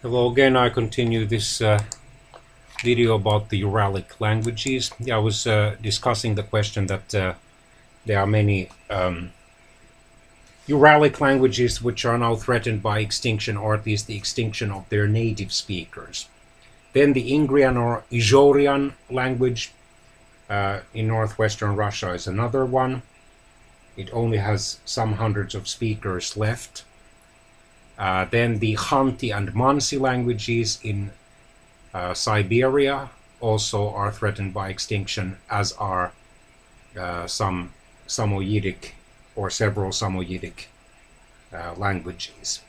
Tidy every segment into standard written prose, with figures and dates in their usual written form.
Hello again. I continue this video about the Uralic languages. I was discussing the question that there are many Uralic languages which are now threatened by extinction, or at least the extinction of their native speakers. Then the Ingrian or Ijorian language in northwestern Russia is another one. It only has some hundreds of speakers left. Then the Khanty and Mansi languages in Siberia also are threatened by extinction, as are some Samoyedic or several Samoyedic languages.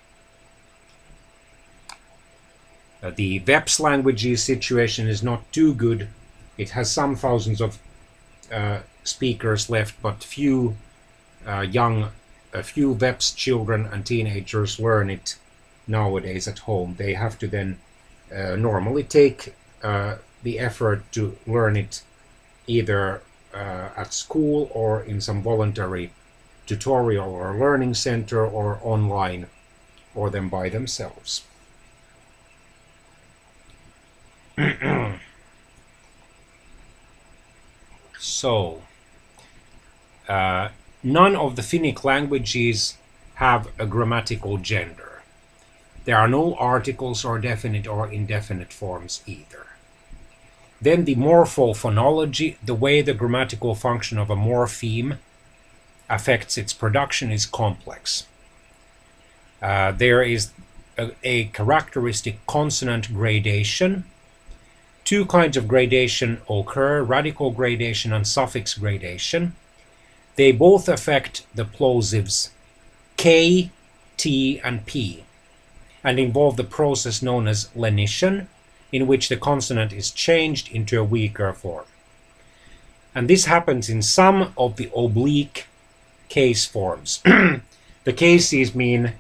The Veps languages situation is not too good. It has some thousands of speakers left, but few Veps children and teenagers learn it nowadays at home. They have to then normally take the effort to learn it either at school or in some voluntary tutorial or learning center, or online, or then by themselves. So none of the Finnic languages have a grammatical gender. There are no articles or definite or indefinite forms either. Then the morphophonology, the way the grammatical function of a morpheme affects its production, is complex. There is a characteristic consonant gradation. Two kinds of gradation occur: radical gradation and suffix gradation. They both affect the plosives K, T, and P, and involve the process known as lenition, in which the consonant is changed into a weaker form. And this happens in some of the oblique case forms. The cases mean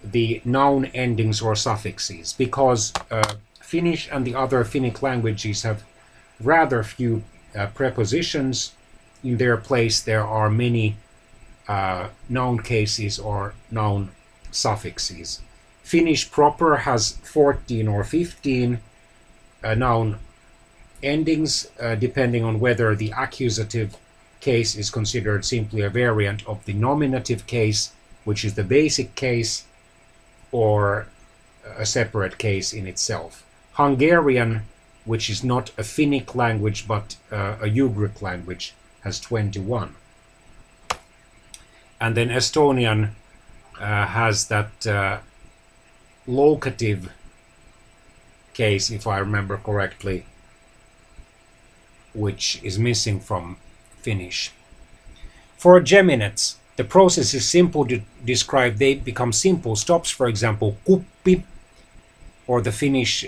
the noun endings or suffixes, because Finnish and the other Finnic languages have rather few prepositions. In their place there are many noun cases or noun suffixes. Finnish proper has 14 or 15 noun endings, depending on whether the accusative case is considered simply a variant of the nominative case, which is the basic case, or a separate case in itself. Hungarian, which is not a Finnic language but a Ugric language, has 21. And then Estonian has that locative case, if I remember correctly, which is missing from Finnish. For geminates, the process is simple to describe. They become simple stops, for example, kuppi, or the Finnish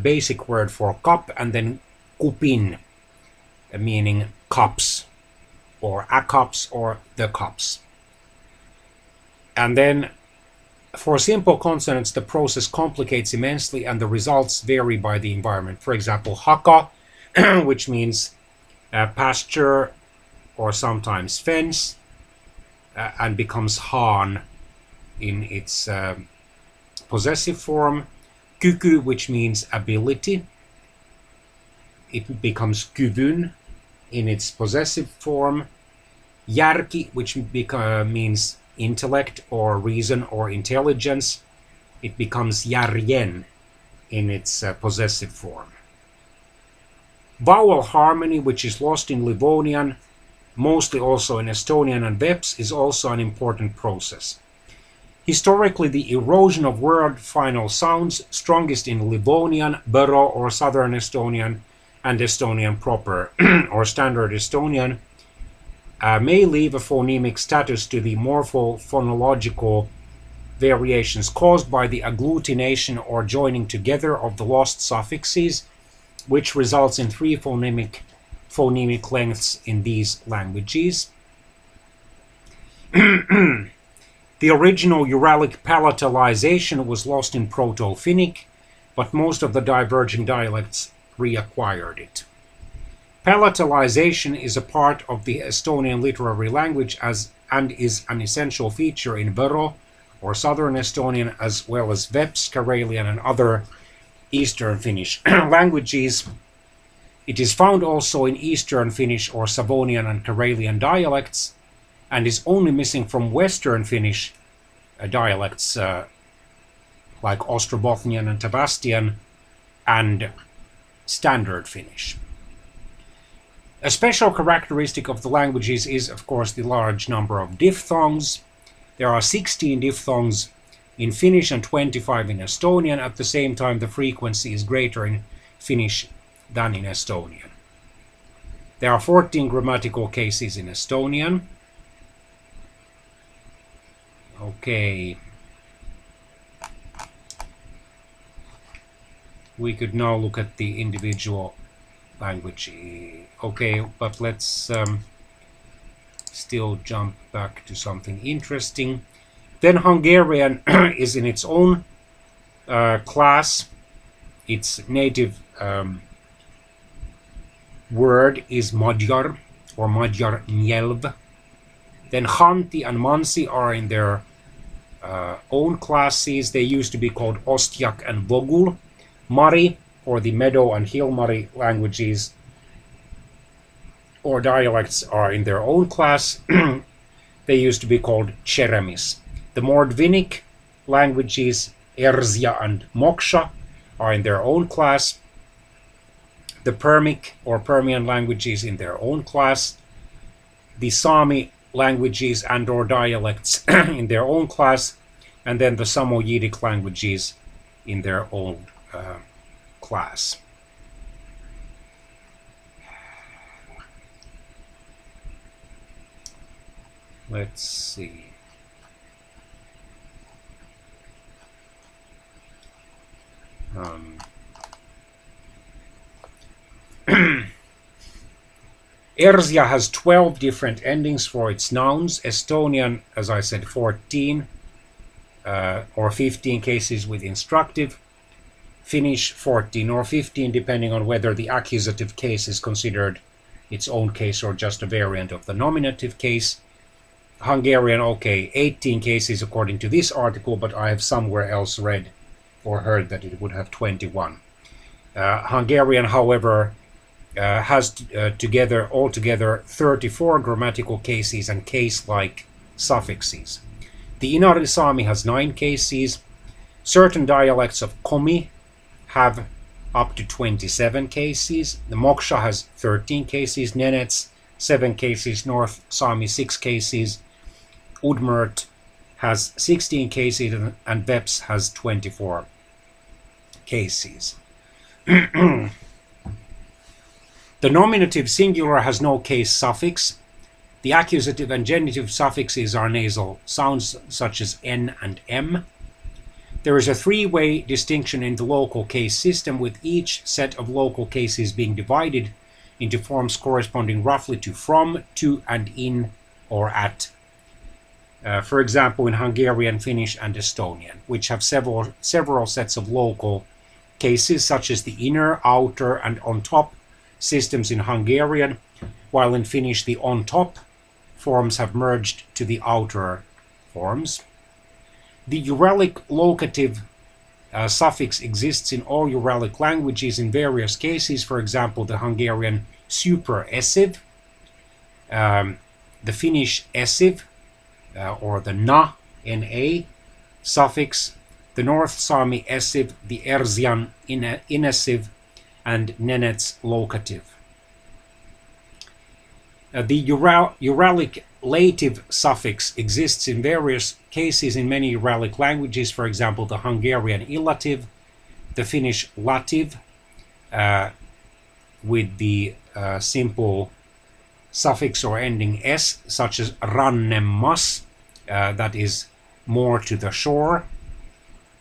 basic word for cup, and then kupin, meaning cups, or a cups, or the cups. And then for simple consonants, the process complicates immensely, and the results vary by the environment. For example, haka, which means pasture or sometimes fence, and becomes han in its possessive form. Kyky, which means ability, it becomes kyvyn in its possessive form. Järki, which means intellect or reason or intelligence, it becomes järjen in its possessive form. Vowel harmony, which is lost in Livonian, mostly also in Estonian and Veps, is also an important process. Historically, the erosion of word final sounds, strongest in Livonian, Buro or Southern Estonian, and Estonian proper or Standard Estonian, may leave a phonemic status to the morphophonological variations caused by the agglutination or joining together of the lost suffixes, which results in three phonemic lengths in these languages. The original Uralic palatalization was lost in Proto-Finnic, but most of the diverging dialects reacquired it. Palatalization is a part of the Estonian literary language and is an essential feature in Buro or Southern Estonian, as well as Veps, Karelian, and other Eastern Finnish languages. It is found also in Eastern Finnish or Savonian and Karelian dialects, and is only missing from Western Finnish dialects like Ostrobothnian and Tavastian and Standard Finnish. A special characteristic of the languages is, of course, the large number of diphthongs. There are 16 diphthongs in Finnish and 25 in Estonian. At the same time, the frequency is greater in Finnish than in Estonian. There are 14 grammatical cases in Estonian. Okay. We could now look at the individual language. Okay, but let's still jump back to something interesting. Then Hungarian is in its own class. Its native word is Magyar or Magyar nyelv. Then Khanty and Mansi are in their own classes. They used to be called Ostyak and Vogul. Mari, or the Meadow and Hill Mari languages or dialects, are in their own class. They used to be called Cheremis. The Mordvinic languages, Erzya and Moksha, are in their own class. The Permic or Permian languages in their own class. The Sami languages and or dialects in their own class. And then the Samoyedic languages in their own class. Let's see. Erzya has 12 different endings for its nouns. Estonian, as I said, 14 or 15 cases with instructive. Finnish, 14 or 15, depending on whether the accusative case is considered its own case or just a variant of the nominative case. Hungarian, okay, 18 cases according to this article, but I have somewhere else read or heard that it would have 21. Hungarian, however, has altogether 34 grammatical cases and case-like suffixes. The Inari Sami has 9 cases. Certain dialects of Komi have up to 27 cases. The Moksha has 13 cases. Nenets, 7 cases. North Sami, 6 cases. Udmurt has 16 cases, and Veps has 24 cases. The nominative singular has no case suffix. The accusative and genitive suffixes are nasal sounds such as N and M. There is a three-way distinction in the local case system, with each set of local cases being divided into forms corresponding roughly to from, to, and in, or at. For example, in Hungarian, Finnish, and Estonian, which have several sets of local cases, such as the inner, outer, and on top systems in Hungarian, while in Finnish the on top forms have merged to the outer forms. The Uralic locative suffix exists in all Uralic languages in various cases. For example, the Hungarian super-essive, the Finnish essive, or the na, na suffix, the North Sami essive, the Erzyan inessive, and Nenets locative. The Uralic lative suffix exists in various cases in many Uralic languages. For example, the Hungarian illative, the Finnish lative, with the simple suffix or ending s, such as rannemmas, that is more to the shore.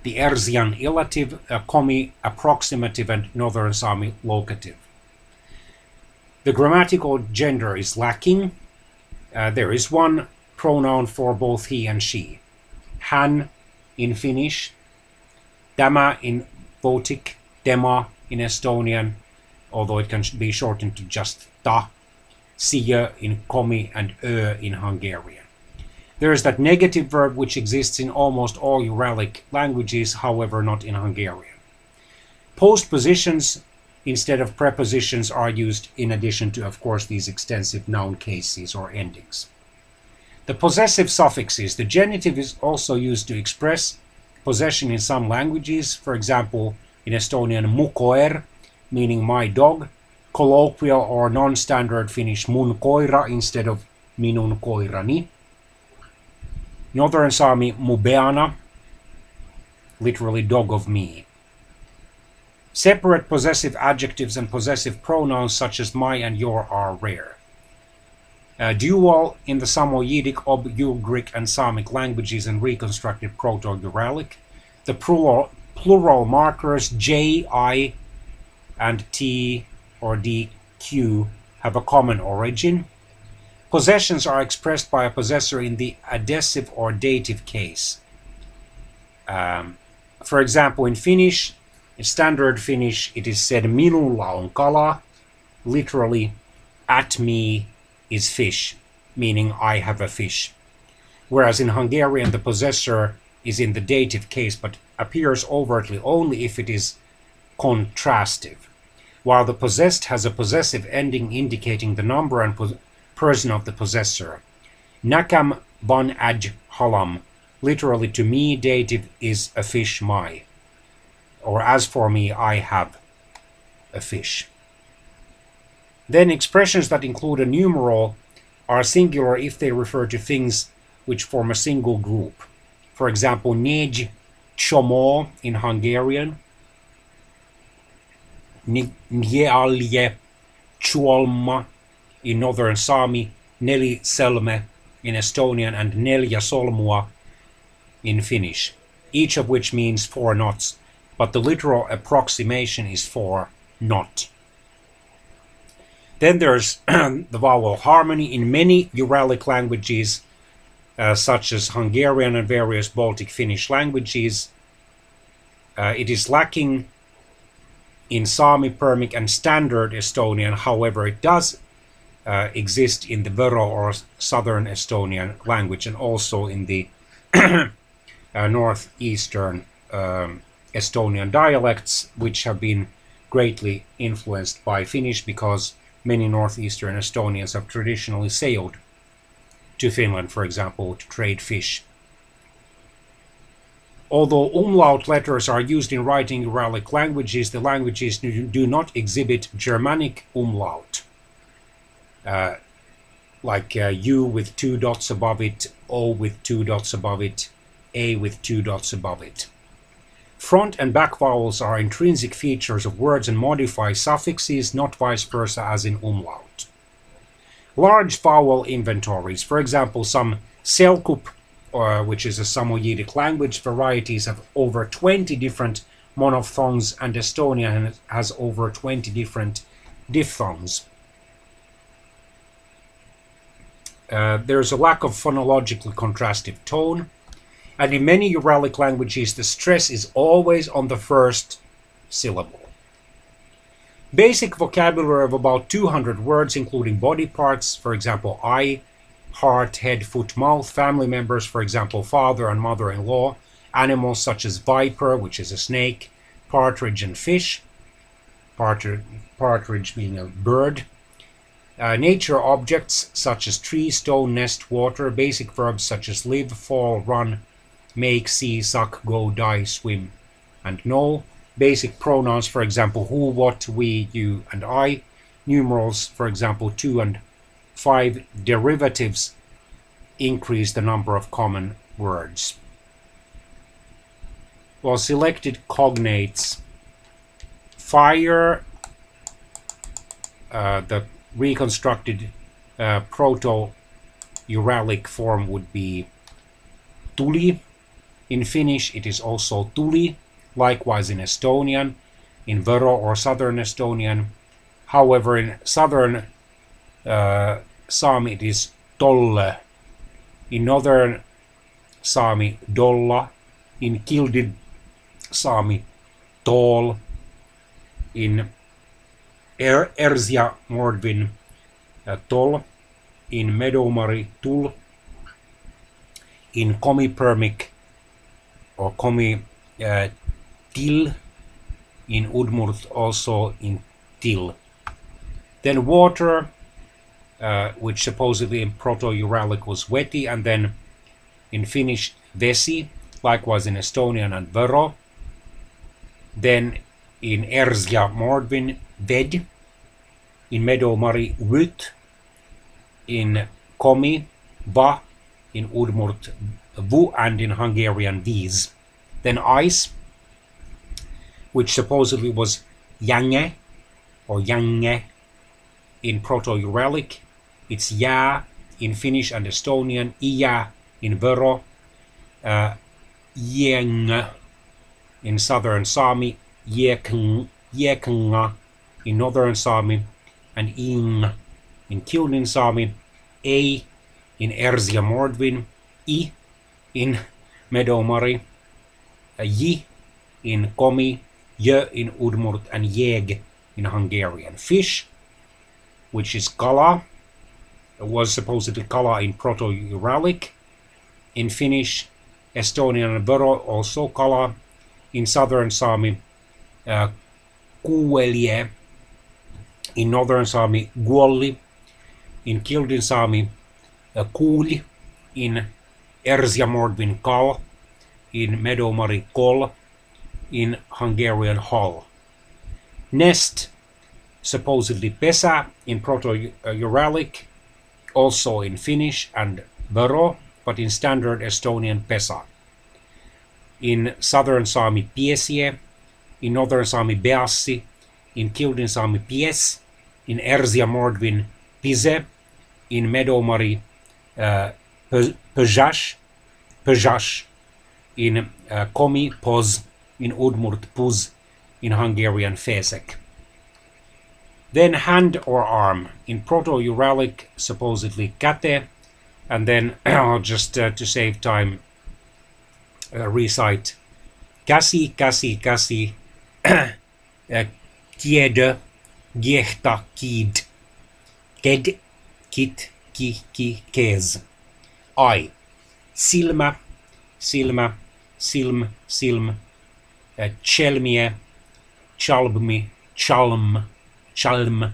The Erzyan illative, Komi approximative, and Northern Sami locative. The grammatical gender is lacking. There is one pronoun for both he and she. Hän in Finnish, tämä in Baltic, tema in Estonian, although it can be shortened to just ta, siö in Komi, and ö in Hungarian. There is that negative verb which exists in almost all Uralic languages, however not in Hungarian. Postpositions instead of prepositions are used in addition to, of course, these extensive noun cases or endings. The possessive suffixes. The genitive is also used to express possession in some languages. For example, in Estonian, mu koer, meaning my dog. Colloquial or non-standard Finnish, mun koira instead of minun koirani. Northern Sami, mu beana, literally dog of me. Separate possessive adjectives and possessive pronouns such as my and your are rare. Dual in the Samoyedic, Ugric, and Samic languages and reconstructed Proto-Uralic. The plural markers J, I, and T or DQ have a common origin. Possessions are expressed by a possessor in the adhesive or dative case. For example, in Finnish, in standard Finnish, it is said minulla on kala, literally at me is fish, meaning I have a fish. Whereas in Hungarian, the possessor is in the dative case but appears overtly only if it is contrastive, while the possessed has a possessive ending indicating the number and person of the possessor. Nakam ban aj halam, literally to me, dative is a fish my, or as for me, I have a fish. Then expressions that include a numeral are singular if they refer to things which form a single group. For example, nej chomo in Hungarian, njealje chuolma in Northern Sami, neli selme in Estonian, and neljä solmua in Finnish, each of which means 4 knots, but the literal approximation is 4 knot. Then there's the vowel harmony. In many Uralic languages, such as Hungarian and various Baltic Finnish languages, it is lacking in Sami, Permic, and Standard Estonian. However, it does exist in the Vero or Southern Estonian language, and also in the northeastern Estonian dialects, which have been greatly influenced by Finnish because many northeastern Estonians have traditionally sailed to Finland, for example, to trade fish. Although umlaut letters are used in writing Uralic languages, the languages do not exhibit Germanic umlaut, like U with 2 dots above it, O with 2 dots above it, A with 2 dots above it. Front and back vowels are intrinsic features of words and modify suffixes, not vice versa as in umlaut. Large vowel inventories. For example, some Selkup, which is a Samoyedic language, varieties have over 20 different monophthongs, and Estonia has over 20 different diphthongs. There's a lack of phonologically contrastive tone. And in many Uralic languages, the stress is always on the first syllable. Basic vocabulary of about 200 words, including body parts, for example, eye, heart, head, foot, mouth, family members, for example, father and mother-in-law, animals such as viper, which is a snake, partridge and fish, partridge being a bird, nature objects such as tree, stone, nest, water, basic verbs such as live, fall, run, make, see, suck, go, die, swim, and know. Basic pronouns, for example, who, what, we, you, and I. Numerals, for example, 2 and 5. Derivatives increase the number of common words. Well, selected cognates. Fire, the reconstructed Proto-Uralic form would be tuli. In Finnish, it is also tuli, likewise in Estonian, in Vero or Southern Estonian. However, in Southern Sami, it is tolle. In Northern Sami, dolla. In Kildid Sami, tol. In Erzia Mordvin, tol. In Medomari, tul. in Komi-Permik or Komi-Til, in Udmurt also in Til. Then water, which supposedly in Proto-Uralic was Veti, and then in Finnish Vesi, likewise in Estonian and Vero. Then in Erzja Mordvin Ved, in Medomari Vyt, in Komi Va, in Udmurt Vu, and in Hungarian Viz. Then ice, which supposedly was Jange or Jange in Proto-Uralic. It's Jää in Finnish and Estonian, Ija in Vero, Jeng in Southern Sami, Jeknga in Northern Sami, and Ing in Kilnin Sami, Ei in Erzja Mordvin, I in Medomari, Ji in Komi, Jö in Udmurt, and Jeg in Hungarian. Fish, which is Kala, was supposedly Kala in Proto-Uralic. In Finnish, Estonian and Vero, also Kala. In Southern Sami, Kuuelje. In Northern Sami, Guolli. In Kildin Sami, Kuuli. In Erzja Mordvin, Kal. In Medomari, Kol. In Hungarian, Hal. Nest, supposedly Pesä in Proto-Uralic, also in Finnish and Vero, but in standard Estonian Pesä. In Southern Sami Piesie, in Northern Sami Beassi, in Kildin Sami Pies, in Erzja Mordvin Pise, in Medomari Pöjas, in Komi Poz, in Udmurt Puz, in Hungarian Fesek. Then hand or arm, in Proto-Uralic supposedly Kate, and then I'll just to save time recite käsi, käsi, käsi, kiedö, giehta, kiid, ked, kit, ki, kes. Eye, silmä, silmä, silm, silm, chelmie, chalbmi, chalm, chalm,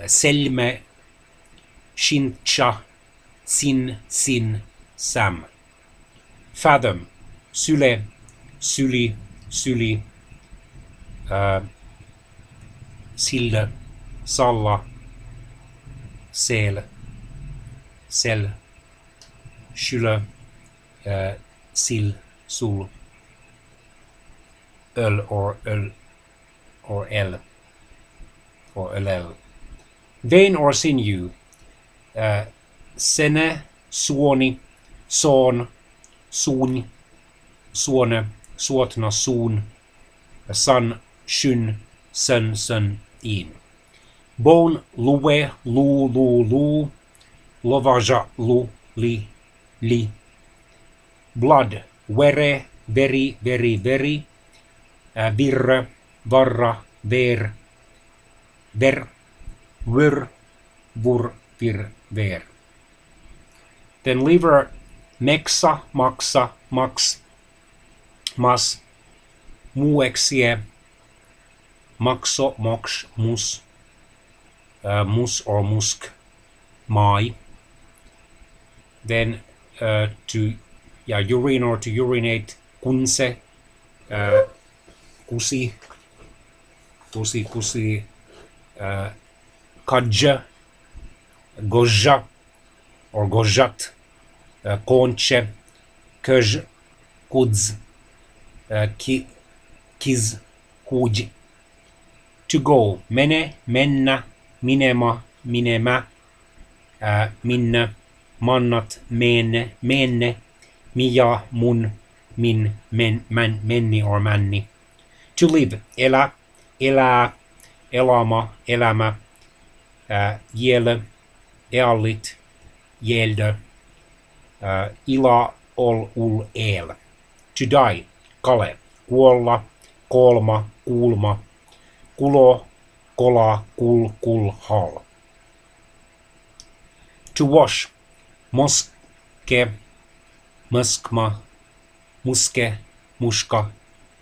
selme, shintcha, sin, sin, sam. Fathom, syle, syli, syli, sille, salla, sel, sel, skyle, sil, sul, öl or öl or el or ll. Vein or sinew, sene, suoni, soon, suun, suone, suotna, suun, san, shyn, sön, sön, in. Bone, lue, lu, lovaja, lu, li, li. Blood, vere, veri, veri, veri, virre, varra, ver, ver, vir, vur, vir, ver. Then liver, meksa, maksa, max, mas, muexie, makso, mox, mus, mus or musk, mai. Then to urine or to urinate, kunse, kusi, kadja, gozja or gozjat, konche, köj, kudz, kiz, kuj. To go, mene, menna, minema, minema, minne, mannat, menne, mia, mun, min, menni or manni. To live, elä, elää, elama, elämä, jele, eallit, jeldö, ila, ul, el. To die, kale, kuolla, kolma, kuulma, kulo, kola, kul, hal. To wash, Mikke, Muskma, Muske, Mushka,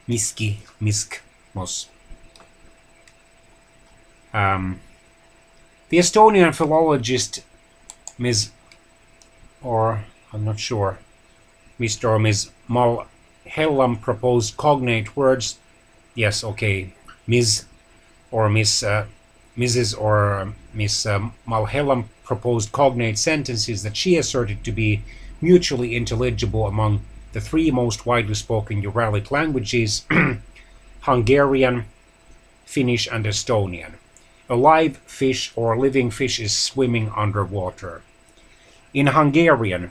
Miski, Misk, Mos. The Estonian philologist Ms. or I'm not sure, Mr. or Ms. Malhellam proposed cognate words. Yes, okay, Ms. or Miss Mrs. or Miss Malhellam proposed cognate sentences that she asserted to be mutually intelligible among the three most widely spoken Uralic languages, Hungarian, Finnish, and Estonian. A live fish or living fish is swimming underwater. In Hungarian,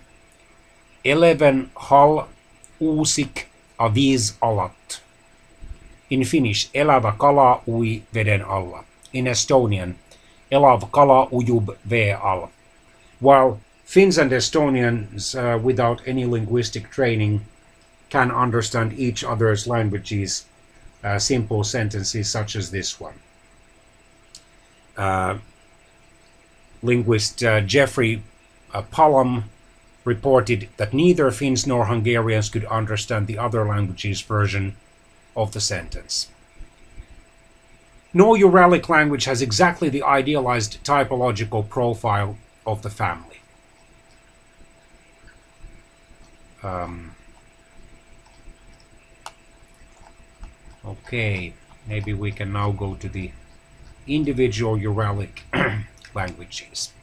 11 hal uusik a víz alatt. In Finnish, elävä kala ui veden alla. In Estonian, elav kala ujub vee all. While Finns and Estonians without any linguistic training can understand each other's languages, simple sentences such as this one. Linguist Jeffrey Pallam reported that neither Finns nor Hungarians could understand the other language's version of the sentence. No Uralic language has exactly the idealized typological profile of the family. Okay, maybe we can now go to the individual Uralic languages.